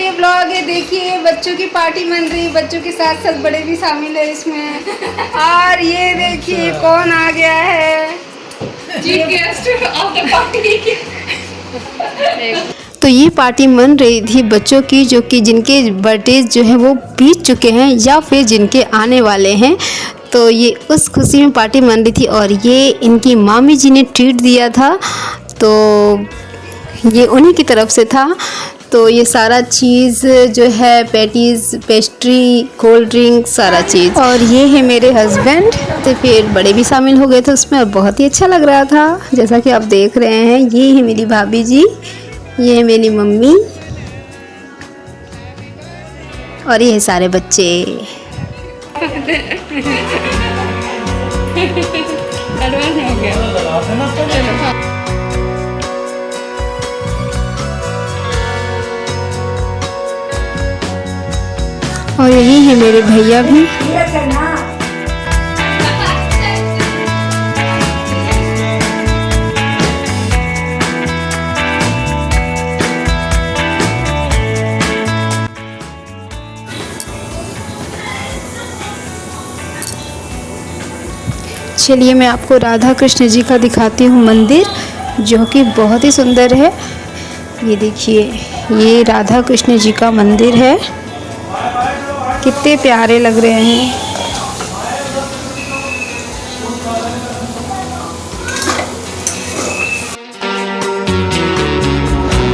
ये ब्लॉग है। देखिए बच्चों की पार्टी मन रही, बच्चों के साथ साथ बड़े भी शामिल है इसमें। और ये देखिए कौन आ गया है, chief guest of the party. तो ये पार्टी मन रही थी बच्चों की, जो कि जिनके बर्थडे जो है वो बीत चुके हैं या फिर जिनके आने वाले हैं। तो ये उस खुशी में पार्टी मन रही थी और ये इनकी मामी जी ने ट्रीट दिया था, तो ये उन्हीं की तरफ से था। तो ये सारा चीज़ जो है, पैटीज़, पेस्ट्री, कोल्ड ड्रिंक, सारा चीज़। और ये है मेरे हस्बैंड, तो फिर बड़े भी शामिल हो गए थे उसमें और बहुत ही अच्छा लग रहा था, जैसा कि आप देख रहे हैं। ये है मेरी भाभी जी, ये है मेरी मम्मी और ये है सारे बच्चे। और यही है मेरे भैया भी। चलिए मैं आपको राधा कृष्ण जी का दिखाती हूँ मंदिर, जो कि बहुत ही सुंदर है। ये देखिए, ये राधा कृष्ण जी का मंदिर है, कितने प्यारे लग रहे हैं।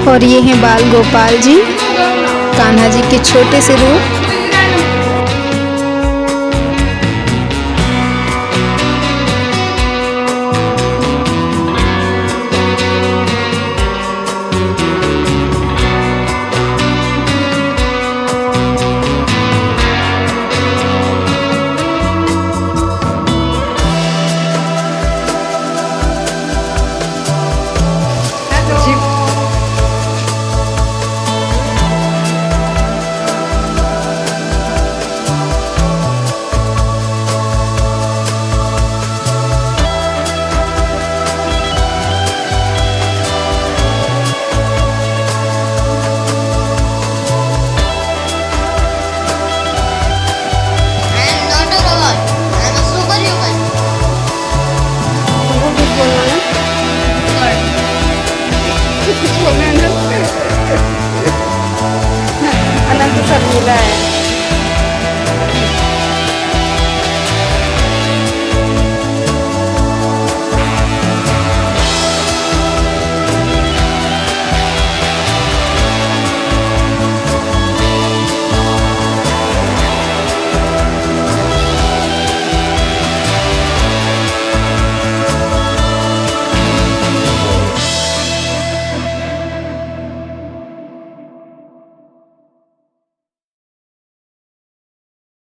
और ये हैं बाल गोपाल जी, कान्हा जी के छोटे से रूप।